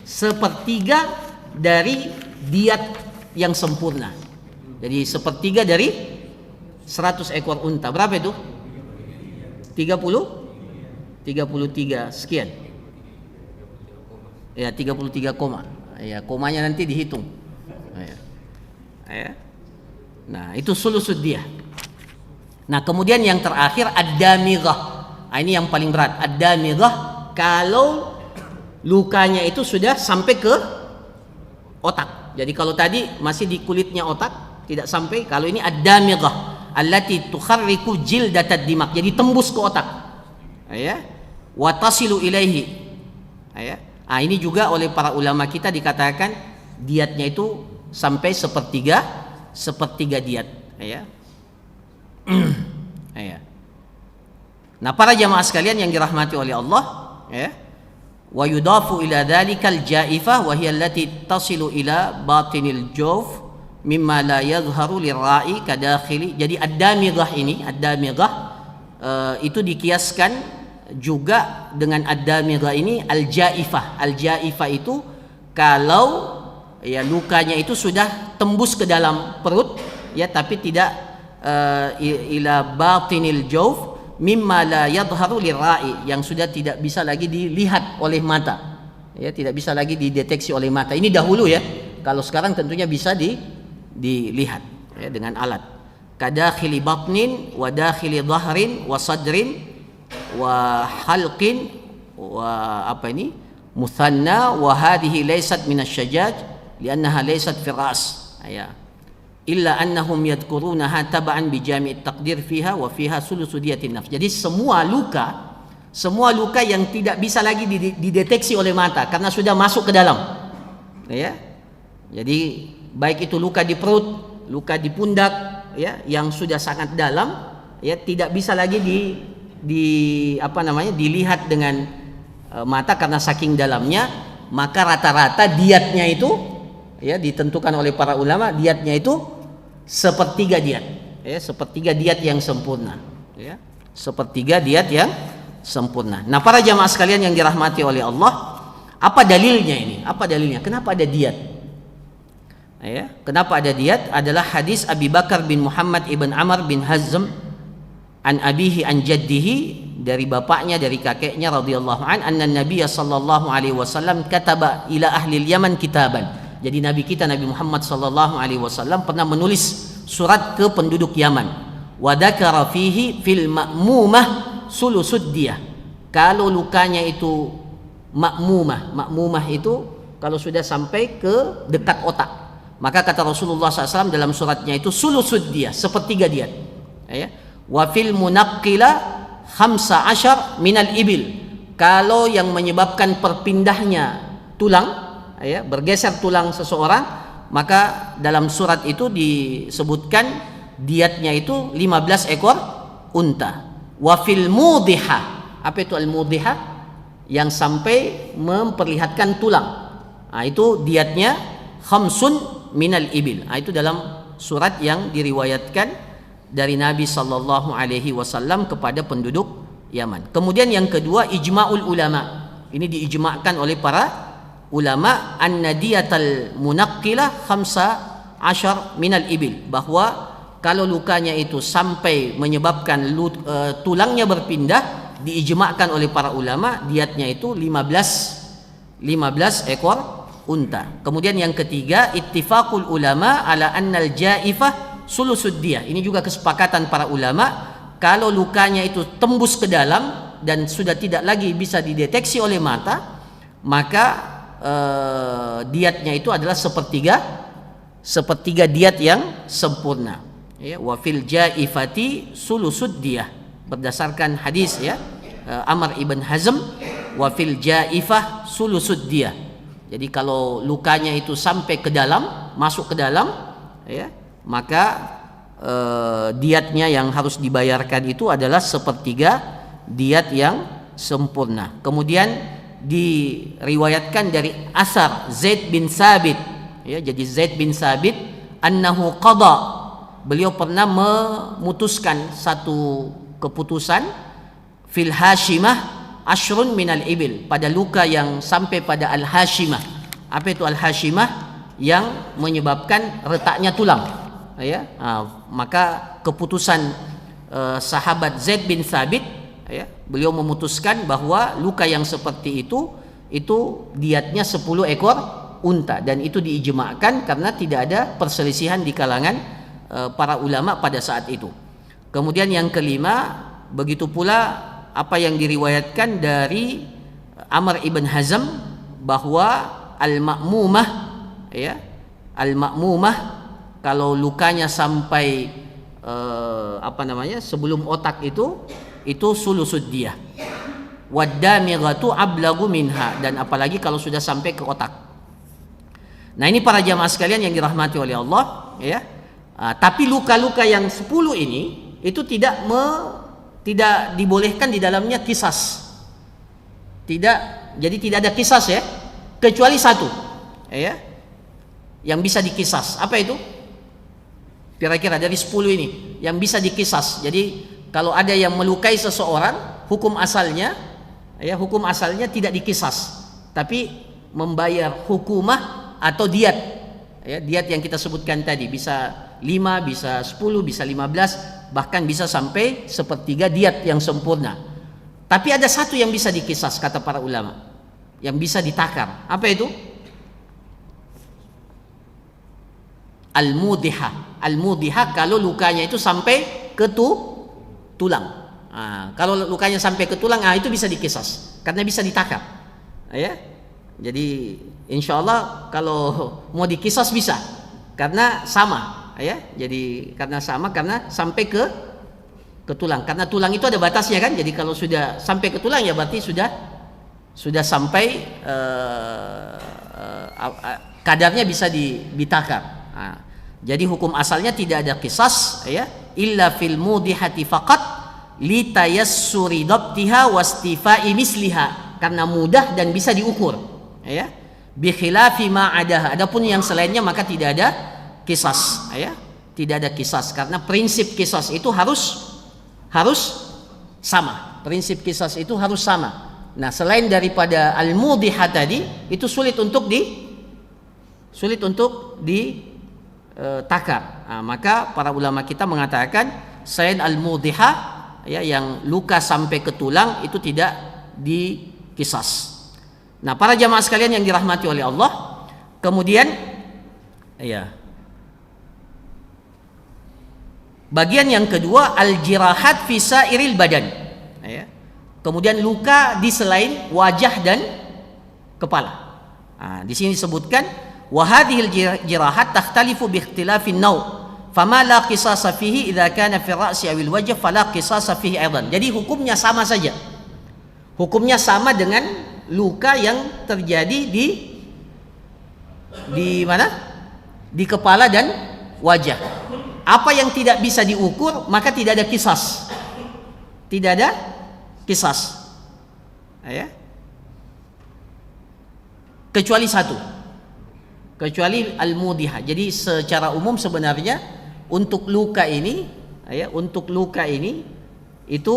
sepertiga dari diat yang sempurna. Jadi sepertiga dari 100 ekor unta. Berapa itu? 33 sekian. Ya, 33 koma. Ya, komanya nanti dihitung. Ya. Nah, itu sulusud diyah. Nah, kemudian yang terakhir ad-damighah. Ini yang paling berat. Ad-damighah kalau lukanya itu sudah sampai ke otak. Jadi kalau tadi masih di kulitnya otak, tidak sampai. Kalau ini ad-damighah allati tukharriku jildatad dimaq. Jadi tembus ke otak. Ya. Wa tasilu ilaihi. Ya. Ini juga oleh para ulama kita dikatakan diatnya itu sampai sepertiga diat, ya. Ya. Nah, para jamaah sekalian yang dirahmati oleh Allah, ya. Wa yudafu ila dzalikal jaifah wa hiya allati tasilu ila batinil jawf mimma la yadhharu lirra'i kadakhili. Jadi ad-damighah ini, itu dikiaskan juga dengan ad-damighah ini al-jaifah. Al-jaifah itu kalau, ya, lukanya itu sudah tembus ke dalam perut, ya, tapi tidak ila batinil jawf mimma la yadhharu lirra'i, yang sudah tidak bisa lagi dilihat oleh mata, ya, tidak bisa lagi dideteksi oleh mata. Ini dahulu, ya. Kalau sekarang tentunya bisa dilihat, ya, dengan alat. Kadakhili batnin wa dakhili dhahrin wa sadrin wa halqin wa muthanna wa hadhihi laysat min asy-syajaj li'annaha laysat fi ras, ya, illa annahum yadhkurunaha tab'an bi jami' at-taqdir fiha wa fiha sulusu diyatin nafs. Jadi semua luka yang tidak bisa lagi dideteksi oleh mata karena sudah masuk ke dalam, ya. Jadi baik itu luka di perut, luka di pundak, ya, yang sudah sangat dalam, ya, tidak bisa lagi dilihat dengan mata karena saking dalamnya, maka rata-rata diatnya itu, ya, ditentukan oleh para ulama, diatnya itu sepertiga diat, ya, sepertiga diat yang sempurna, ya, sepertiga diat yang sempurna. Nah, para jamaah sekalian yang dirahmati oleh Allah, apa dalilnya ini? Apa dalilnya? Kenapa ada diat? Ya, kenapa ada diat? Adalah hadis Abi Bakar bin Muhammad ibn Amr bin Hazm an abihi an jaddihi, dari bapaknya dari kakeknya radhiyallahu an, anna nabiyya sallallahu alaihi wasallam kataba ila ahli Yaman kitaban. Jadi nabi kita Nabi Muhammad sallallahu alaihi wasallam pernah menulis surat ke penduduk Yaman. Wa dzakara fihi fil ma'mumah sulusud diyah. Kalau lukanya itu ma'mumah itu kalau sudah sampai ke dekat otak, maka kata Rasulullah SAW dalam suratnya itu sulusud diyah, sepertiga diat, ya. Wa fil munaqqila 15 minal ibil. Kalau yang menyebabkan perpindahnya tulang, ya, bergeser tulang seseorang, maka dalam surat itu disebutkan diatnya itu 15 ekor unta. Wa fil mudhiha, apa itu al mudhiha? Yang sampai memperlihatkan tulang. Itu diatnya khamsun minal ibil. Itu dalam surat yang diriwayatkan dari Nabi sallallahu alaihi wasallam kepada penduduk Yaman. Kemudian yang kedua, ijma'ul ulama. Ini diijma'kan oleh para ulama, an-nadiyatal munaqqilah ashar minal ibil, bahwa kalau lukanya itu sampai menyebabkan tulangnya berpindah, diijma'kan oleh para ulama diatnya itu 15 ekor unta. Kemudian yang ketiga, ittifaqul ulama ala annal jaifah sulusud diyah. Ini juga kesepakatan para ulama, kalau lukanya itu tembus ke dalam dan sudah tidak lagi bisa dideteksi oleh mata, maka diatnya itu adalah sepertiga diat yang sempurna. Ya, wa fil jaifati sulusud diyah, berdasarkan hadis ya Amr ibn Hazm, wa fil jaifah sulusud diyah. Jadi kalau lukanya itu sampai ke dalam, masuk ke dalam, ya, maka diatnya yang harus dibayarkan itu adalah sepertiga diat yang sempurna. Kemudian diriwayatkan dari asar Zaid bin Sabit, ya, jadi Zaid bin Sabit annahu qada, beliau pernah memutuskan satu keputusan fil hashimah ashrun minal ibil, pada luka yang sampai pada al hashimah. Apa itu al hashimah? Yang menyebabkan retaknya tulang, ya. Maka keputusan sahabat Zaid bin Sabit, ya, beliau memutuskan bahwa luka yang seperti itu diatnya 10 ekor unta, dan itu diijma'kan karena tidak ada perselisihan di kalangan para ulama pada saat itu. Kemudian yang kelima, begitu pula apa yang diriwayatkan dari Amr ibn Hazm bahwa al-ma'mumah, ya, al-ma'mumah kalau lukanya sampai sebelum otak itu sulusud diyah. Waddamighatu ablagu minha, dan apalagi kalau sudah sampai ke otak. Nah, ini para jamaah sekalian yang dirahmati oleh Allah, ya. Tapi luka-luka yang 10 ini itu tidak dibolehkan di dalamnya kisas. Jadi tidak ada kisas, ya, kecuali satu, ya, yang bisa dikisas. Apa itu? Kira-kira dari 10 ini yang bisa dikisas. Jadi kalau ada yang melukai seseorang, hukum asalnya tidak dikisas, tapi membayar hukumah atau diat, ya, diat yang kita sebutkan tadi, bisa 5, bisa 10, bisa 15, bahkan bisa sampai sepertiga diat yang sempurna. Tapi ada satu yang bisa dikisas, kata para ulama, yang bisa ditakar. Apa itu? Al-mudihah kalau lukanya itu sampai ke tulang. Kalau lukanya sampai ke tulang, itu bisa dikisas karena bisa ditakar, ya. Jadi insya Allah kalau mau dikisas bisa, karena sama, ya. Jadi karena sampai ke tulang, karena tulang itu ada batasnya kan. Jadi kalau sudah sampai ke tulang, ya berarti sudah sampai kadarnya bisa ditakar. Jadi hukum asalnya tidak ada kisas, ya, illa fil mudihati faqat li tayassuri dabtiha wastifai misliha, karena mudah dan bisa diukur, ya. Bi khilafi ma adaha, adapun yang selainnya maka tidak ada kisas, ya. Tidak ada kisas karena prinsip kisas itu harus sama. Prinsip kisas itu harus sama. Nah, selain daripada al-mudihah tadi, itu sulit untuk ditakar. Maka para ulama kita mengatakan selain al-mudihah, ya, yang luka sampai ke tulang itu tidak dikisas. Nah, para jamaah sekalian yang dirahmati oleh Allah, kemudian, ya, bagian yang kedua, al-jirahat fi sairil badan, ya. Kemudian luka di selain wajah dan kepala. Di sini disebutkan wa hadhil jirahat takhtalifu bi ikhtilafin naw', fama la qisasa fihi idza kana fi ra'si awil wajh fala qisasa fihi aidan. Jadi hukumnya sama saja. Hukumnya sama dengan luka yang terjadi di mana? Di kepala dan wajah. Apa yang tidak bisa diukur maka tidak ada kisas. Tidak ada kisas. Ya. Kecuali satu. Kecuali al-mudihah. Jadi secara umum sebenarnya untuk luka ini, ya, itu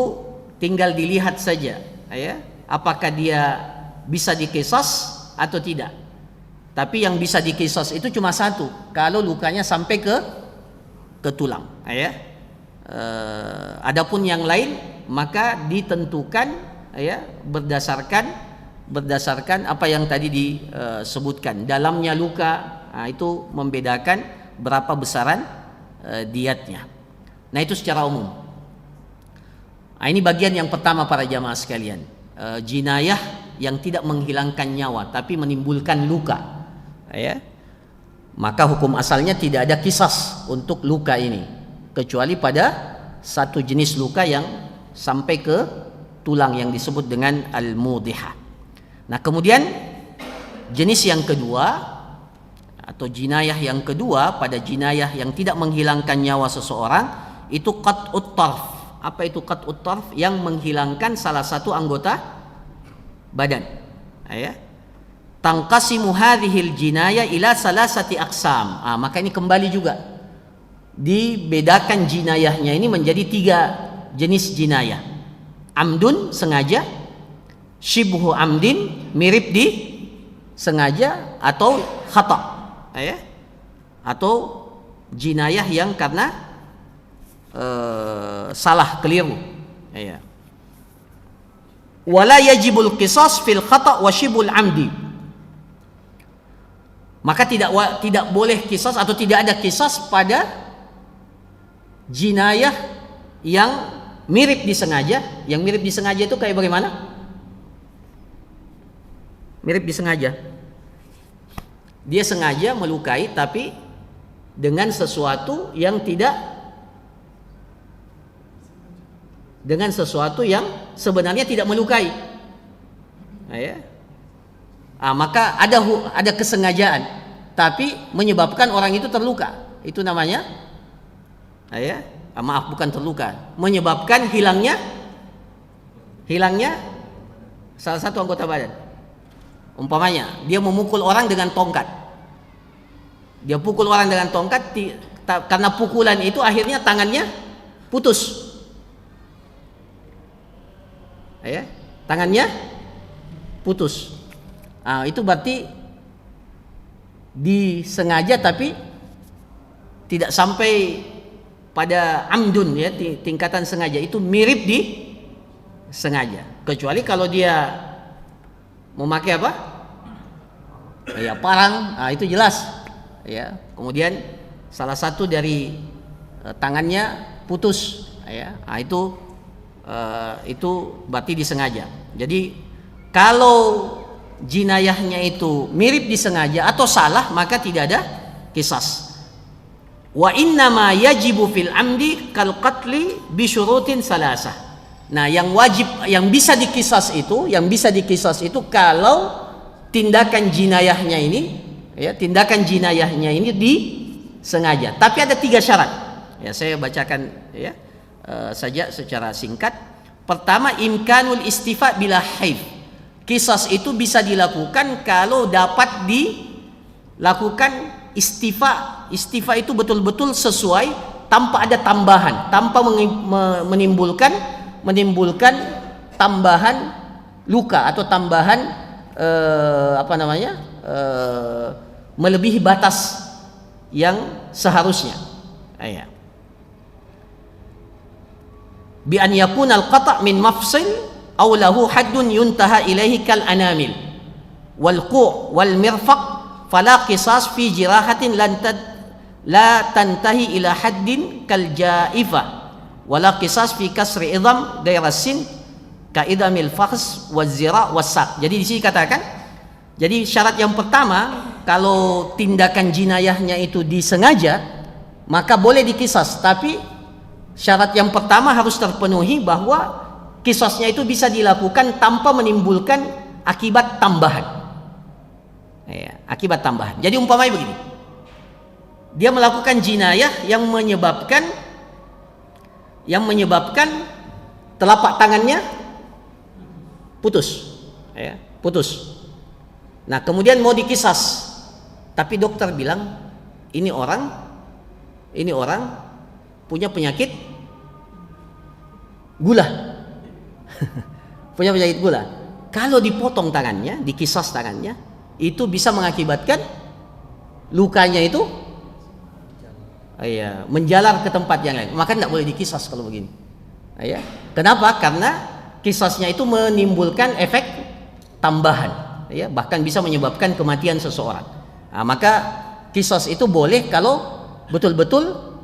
tinggal dilihat saja, ya, apakah dia bisa dikisas atau tidak. Tapi yang bisa dikisas itu cuma satu, kalau lukanya sampai ke tulang, ya. Adapun yang lain maka ditentukan, ya, berdasarkan apa yang tadi disebutkan. Dalamnya luka, itu membedakan berapa besaran diatnya. Nah, itu secara umum. Nah, ini bagian yang pertama para jamaah sekalian. Jinayah yang tidak menghilangkan nyawa tapi menimbulkan luka, ya. Maka hukum asalnya tidak ada kisas untuk luka ini, kecuali pada satu jenis luka yang sampai ke tulang yang disebut dengan al-mudihah. Nah, kemudian jenis yang kedua atau jinayah yang kedua pada jinayah yang tidak menghilangkan nyawa seseorang itu qat'ut tarf. Apa itu qat'ut tarf? Yang menghilangkan salah satu anggota badan, ya. Tangqasimu hadhil jinayah ila salasati aqsam. Maka ini kembali juga dibedakan jinayahnya ini menjadi 3 jenis jinayah. Amdun, sengaja; shibhu amdin, mirip di sengaja; atau khata', ya. Atau jinayah yang karena salah, keliru, ya. Wala yajibul qisas fil khata' wa shibul amdi. Maka tidak boleh kisas atau tidak ada kisas pada jinayah yang mirip disengaja. Yang mirip disengaja itu kayak bagaimana? Mirip disengaja, dia sengaja melukai tapi dengan sesuatu yang sebenarnya tidak melukai, ya. Maka ada kesengajaan tapi menyebabkan orang itu terluka. Itu namanya, ya, bukan terluka, menyebabkan hilangnya salah satu anggota badan. Umpamanya dia memukul orang dengan tongkat. Dia pukul orang dengan tongkat, karena pukulan itu akhirnya tangannya putus, ya, tangannya putus. Itu berarti disengaja tapi tidak sampai pada amdun, ya, tingkatan sengaja. Itu mirip di sengaja. Kecuali kalau dia memakai apa? Ya, parang, itu jelas, ya. Kemudian salah satu dari tangannya putus, ya. Itu berarti disengaja. Jadi kalau jinayahnya itu mirip disengaja atau salah, maka tidak ada kisas. Wa innama yajibu fil amdi kal qatli bi syurutin salasah. Nah, yang wajib, yang bisa dikisas itu kalau tindakan jinayahnya ini disengaja. Tapi ada 3 syarat. Ya, saya bacakan, ya, saja secara singkat. Pertama, imkanul istifa bila haid. Kisas itu bisa dilakukan kalau dapat dilakukan istifa. Istifa itu betul-betul sesuai, tanpa ada tambahan, tanpa menimbulkan tambahan luka atau tambahan melebihi batas yang seharusnya. Ya. Bi an yakuna al-qata' min mafsil aw lahu haddun yuntaha ilaihi kal anamil wal qu' wal mirfaq fala qisas fi jirahatin la tantahi ila haddin kal jaifa wala qisas fi kasri idham dairasin ka idamil fakhs waz zira' was saq. Jadi di sini katakan, jadi syarat yang pertama, kalau tindakan jinayahnya itu disengaja maka boleh dikisas, tapi syarat yang pertama harus terpenuhi bahwa kisasnya itu bisa dilakukan tanpa menimbulkan akibat tambahan. Ya, akibat tambahan. Jadi umpamanya begini, dia melakukan jinayah yang menyebabkan telapak tangannya putus, ya, putus. Nah, kemudian mau dikisas, tapi dokter bilang ini orang punya penyakit gula. Punya penyakit gula. Kalau dipotong tangannya, dikisas tangannya, itu bisa mengakibatkan lukanya itu menjalar ke tempat yang lain, maka tidak boleh dikisas kalau begini. Kenapa? Karena kisasnya itu menimbulkan efek tambahan, bahkan bisa menyebabkan kematian seseorang. Maka kisas itu boleh kalau betul-betul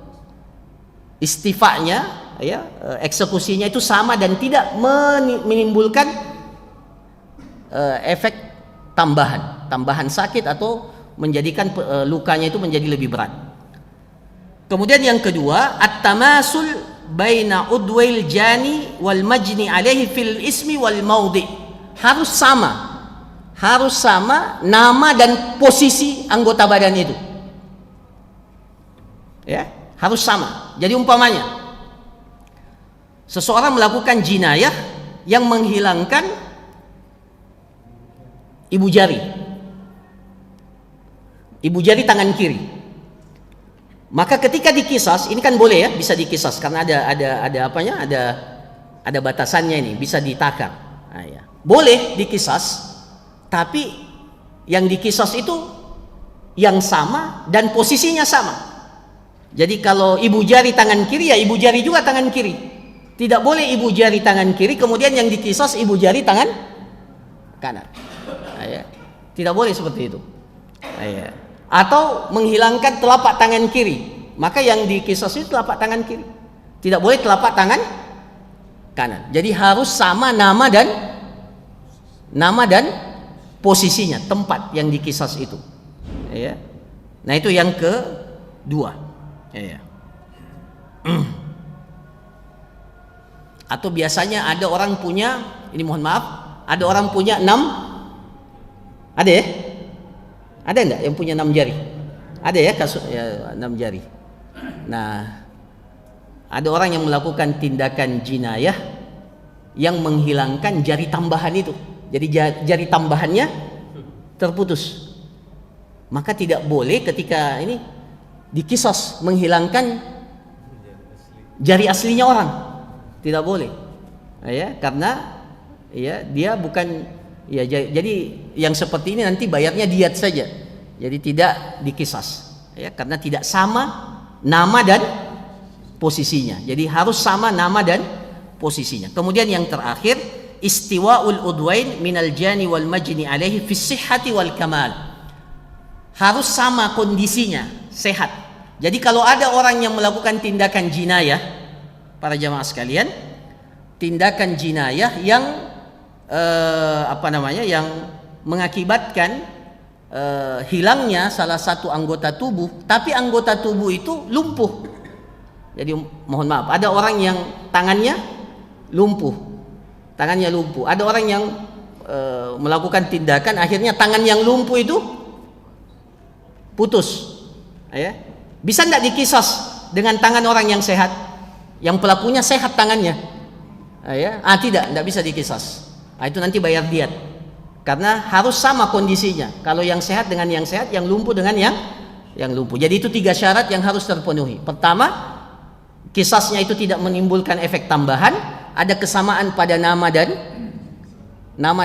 istifanya, eksekusinya itu sama dan tidak menimbulkan efek tambahan sakit atau menjadikan lukanya itu menjadi lebih berat. Kemudian yang kedua, at-tamasul baina udwail jani wal majni alaihi fil ismi wal maudhi. Harus sama nama dan posisi anggota badan itu. Harus sama. Jadi umpamanya seseorang melakukan jinayah yang menghilangkan ibu jari tangan kiri. Maka ketika dikisas, ini kan boleh ya, bisa dikisas karena ada batasannya ini, bisa ditakar. Boleh dikisas, tapi yang dikisas itu yang sama dan posisinya sama. Jadi kalau ibu jari tangan kiri, ya ibu jari juga tangan kiri. Tidak boleh ibu jari tangan kiri kemudian yang dikisas ibu jari tangan kanan. Tidak boleh seperti itu. Atau menghilangkan telapak tangan kiri, maka yang dikisas itu telapak tangan kiri, tidak boleh telapak tangan kanan. Jadi harus sama nama dan posisinya, tempat yang dikisas itu. Nah itu yang kedua. Atau biasanya ada orang punya, ini mohon maaf, ada orang punya 6, ada ya? Ada enggak yang punya 6 jari? Ada ya kasus ya, 6 jari. Nah, ada orang yang melakukan tindakan jinayah yang menghilangkan jari tambahan itu. Jadi jari tambahannya terputus. Maka tidak boleh ketika ini dikisas menghilangkan jari aslinya orang. Tidak boleh. Karena dia bukan jadi yang seperti ini nanti bayarnya diat saja. Jadi tidak dikisas, karena tidak sama nama dan posisinya. Jadi harus sama nama dan posisinya. Kemudian yang terakhir, istiwa'ul udwain minal jani wal majni alaihi fis sihhati wal kamal. Harus sama kondisinya, sehat. Jadi kalau ada orang yang melakukan tindakan jinayah, para jamaah sekalian, tindakan jinayah yang yang mengakibatkan hilangnya salah satu anggota tubuh, tapi anggota tubuh itu lumpuh. Jadi mohon maaf, ada orang yang tangannya lumpuh, ada orang yang melakukan tindakan akhirnya tangan yang lumpuh itu putus. Bisa tidak dikisas dengan tangan orang yang sehat, yang pelakunya sehat tangannya? Tidak bisa dikisas. Itu nanti bayar diat, karena harus sama kondisinya. Kalau yang sehat dengan yang sehat, yang lumpuh dengan yang lumpuh. Jadi itu 3 syarat yang harus terpenuhi. Pertama, kisasnya itu tidak menimbulkan efek tambahan, ada kesamaan pada nama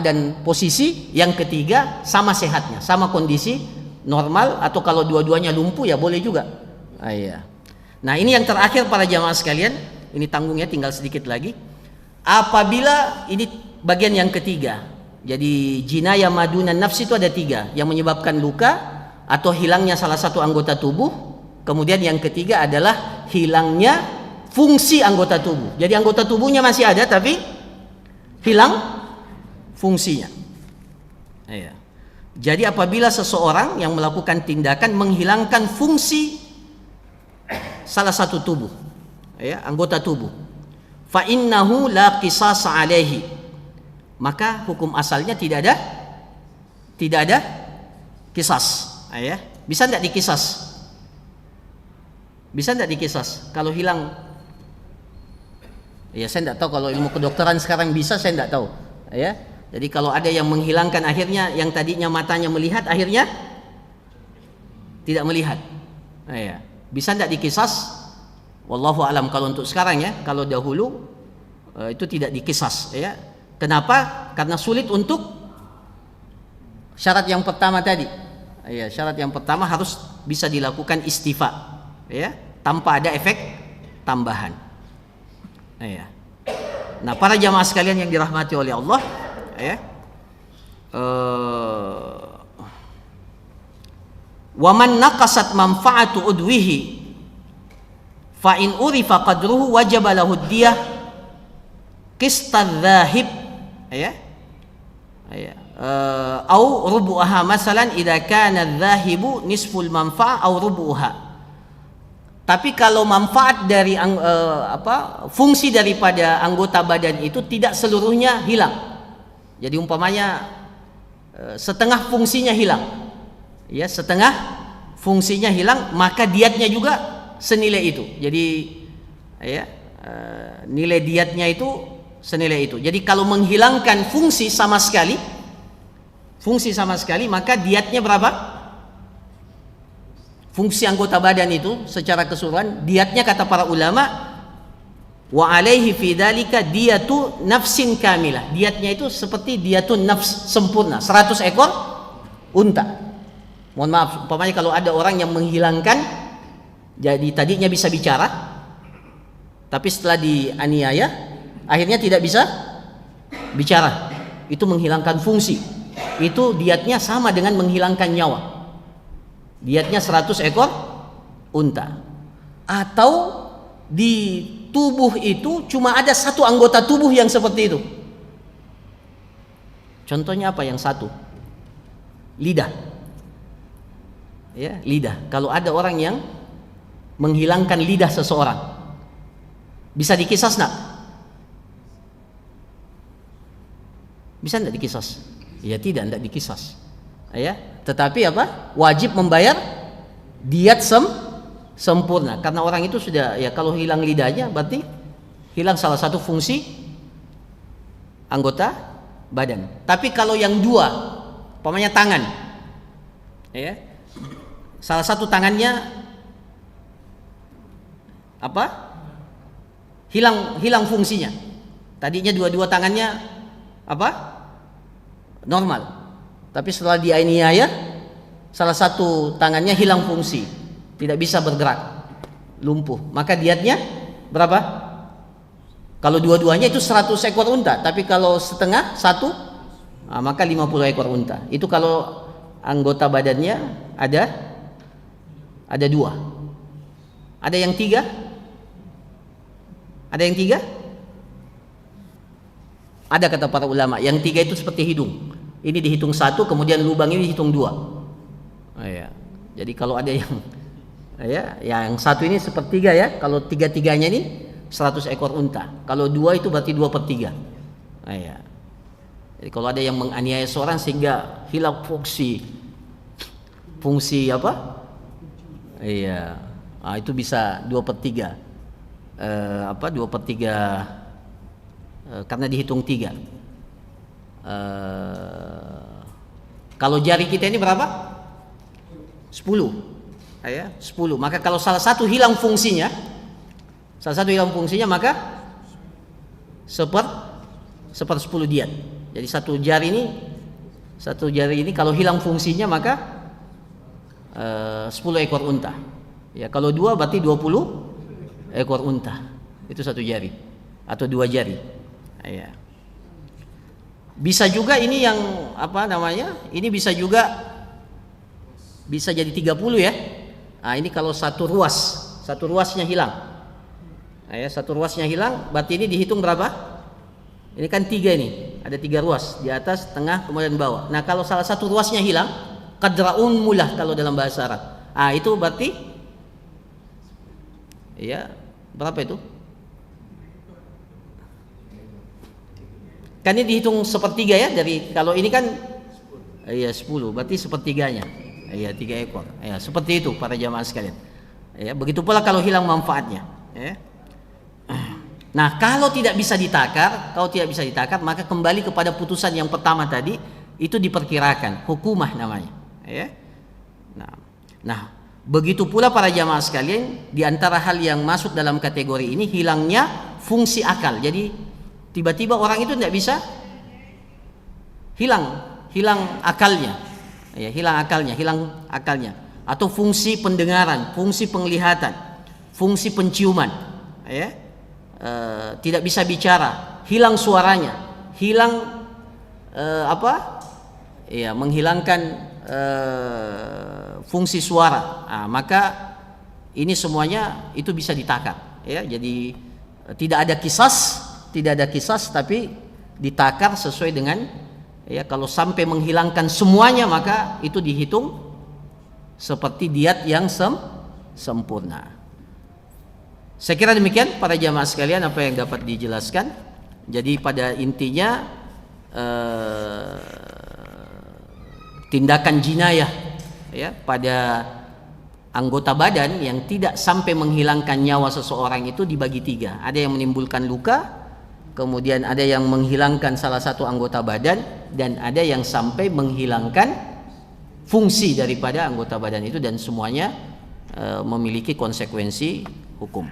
dan posisi. Yang ketiga, sama sehatnya, sama kondisi normal, atau kalau dua-duanya lumpuh ya boleh juga. Nah ini yang terakhir para jamaah sekalian, ini tanggungnya tinggal sedikit lagi. Apabila ini bagian yang ketiga, jadi jinayah madunan nafsi itu ada 3 yang menyebabkan luka atau hilangnya salah satu anggota tubuh. Kemudian yang ketiga adalah hilangnya fungsi anggota tubuh. Jadi anggota tubuhnya masih ada tapi hilang fungsinya. Jadi apabila seseorang yang melakukan tindakan menghilangkan fungsi salah satu tubuh, anggota tubuh, fa innahu la qisasa alaihi, maka hukum asalnya tidak ada kisas. Bisa tidak dikisas? Bisa tidak dikisas kalau hilang? Saya tidak tahu, kalau ilmu kedokteran sekarang bisa, saya tidak tahu. Jadi kalau ada yang menghilangkan, akhirnya yang tadinya matanya melihat akhirnya tidak melihat, bisa tidak dikisas? Wallahu alam kalau untuk sekarang ya. Kalau dahulu itu tidak dikisas. Kenapa? Karena sulit untuk syarat yang pertama tadi. Ya, syarat yang pertama harus bisa dilakukan istifa, ya, tanpa ada efek tambahan. Ya. Nah, para jamaah sekalian yang dirahmati oleh Allah, ya. Wa man naqasat manfaatu udwihi fa in urifa qadruhu wajaba lahu diyah qistan dzahib, ya. Ya. Au rubu'aha masalan idza kana dzahibu nisful manfa'ah au rubu'aha. Tapi kalau manfaat dari fungsi daripada anggota badan itu tidak seluruhnya hilang. Jadi umpamanya setengah fungsinya hilang. Ya, setengah fungsinya hilang, maka diatnya juga senilai itu. Jadi ya, nilai diatnya itu senilai itu. Jadi kalau menghilangkan fungsi sama sekali, maka diatnya berapa? Fungsi anggota badan itu secara keseluruhan, diatnya kata para ulama, wa alaihi fi dzalika diyatu nafsin kamilah. Diatnya itu seperti diyatun nafs, sempurna, 100 ekor unta. Mohon maaf, umpamanya kalau ada orang yang menghilangkan, jadi tadinya bisa bicara, tapi setelah dianiaya akhirnya tidak bisa bicara, itu menghilangkan fungsi. Itu diatnya sama dengan menghilangkan nyawa. Diatnya 100 ekor unta. Atau di tubuh itu cuma ada satu anggota tubuh yang seperti itu. Contohnya apa yang satu? Lidah. Ya, lidah. Kalau ada orang yang menghilangkan lidah seseorang, bisa dikisas enggak? Bisa enggak dikisas? Ya tidak dikisas. Ya, tetapi apa? Wajib membayar diat sempurna, karena orang itu sudah, ya, kalau hilang lidahnya berarti hilang salah satu fungsi anggota badan. Tapi kalau yang dua, umpamanya tangan, ya, salah satu tangannya apa? Hilang fungsinya. Tadinya dua-dua tangannya apa? Normal. Tapi setelah dianiaya, salah satu tangannya hilang fungsi, tidak bisa bergerak, lumpuh. Maka diatnya berapa? Kalau dua-duanya itu 100 ekor unta, tapi kalau setengah satu, maka 50 ekor unta. Itu kalau anggota badannya ada dua. Ada yang tiga? Ada yang tiga? Ada kata para ulama, yang tiga itu seperti hidung. Ini dihitung satu, kemudian lubang ini dihitung dua. Ya. Jadi kalau ada yang satu ini sepertiga, ya. Kalau tiga-tiganya ini 100 ekor unta. Kalau dua itu berarti 2/3. Ya. Jadi kalau ada yang menganiaya seorang sehingga hilang fungsi apa? Iya. Itu bisa 2/3. 2/3 karena dihitung 3. Kalau jari kita ini berapa? 10. Ya, 10. Maka kalau salah satu hilang fungsinya, maka 1/10 diat. Jadi satu jari ini kalau hilang fungsinya maka 10 ekor unta. Ya, kalau dua berarti 20 ekor unta. Itu satu jari atau dua jari. Ya. Bisa juga ini yang ini bisa jadi 30, ya. Ini kalau satu ruasnya hilang. Ya, satu ruasnya hilang, berarti ini dihitung berapa? Ini kan 3 ini, ada 3 ruas, di atas, tengah, kemudian bawah. Nah, kalau salah satu ruasnya hilang, qadra'un mulah kalau dalam bahasa Arab. Itu berarti ya, berapa itu? Kan ini dihitung 1/3, ya, dari kalau ini kan 10, berarti 1/3-nya. 3 ekor. Seperti itu para jamaah sekalian. Begitu pula kalau hilang manfaatnya, ya. Nah, kalau tidak bisa ditakar, maka kembali kepada putusan yang pertama tadi, itu diperkirakan, hukumah namanya, ya. Nah, begitu pula para jamaah sekalian, di antara hal yang masuk dalam kategori ini hilangnya fungsi akal. Jadi tiba-tiba orang itu tidak bisa hilang hilang akalnya, ya, hilang akalnya, atau fungsi pendengaran, fungsi penglihatan, fungsi penciuman, ya, tidak bisa bicara, hilang suaranya, hilang ya, menghilangkan fungsi suara, maka ini semuanya itu bisa ditakar, ya. Jadi tidak ada kisas, tapi ditakar sesuai dengan, ya, kalau sampai menghilangkan semuanya maka itu dihitung seperti diat yang sempurna. Saya kira demikian para jamaah sekalian apa yang dapat dijelaskan. Jadi pada intinya tindakan jinayah, ya, pada anggota badan yang tidak sampai menghilangkan nyawa seseorang itu dibagi 3. Ada yang menimbulkan luka, kemudian ada yang menghilangkan salah satu anggota badan, dan ada yang sampai menghilangkan fungsi daripada anggota badan itu, dan semuanya memiliki konsekuensi hukum.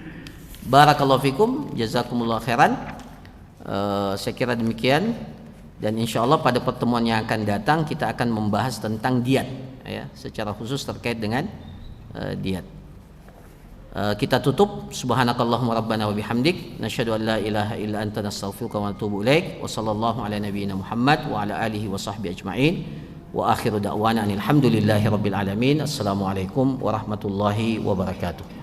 Barakallahu fikum, jazakumullah khairan. Saya kira demikian, dan insya Allah pada pertemuan yang akan datang kita akan membahas tentang diat, ya, secara khusus terkait dengan diat. Kita tutup. Subhanakallahumma rabbana wa bihamdik, nasyhadu an la ilaha illa anta nastaghfiruka wa natubu ilaik. Wa sallallahu ala nabiyyina Muhammad wa ala alihi wa sahbihi ajma'in. Wa akhiru da'wana alhamdulillahi rabbil alamin. Assalamualaikum warahmatullahi wabarakatuh.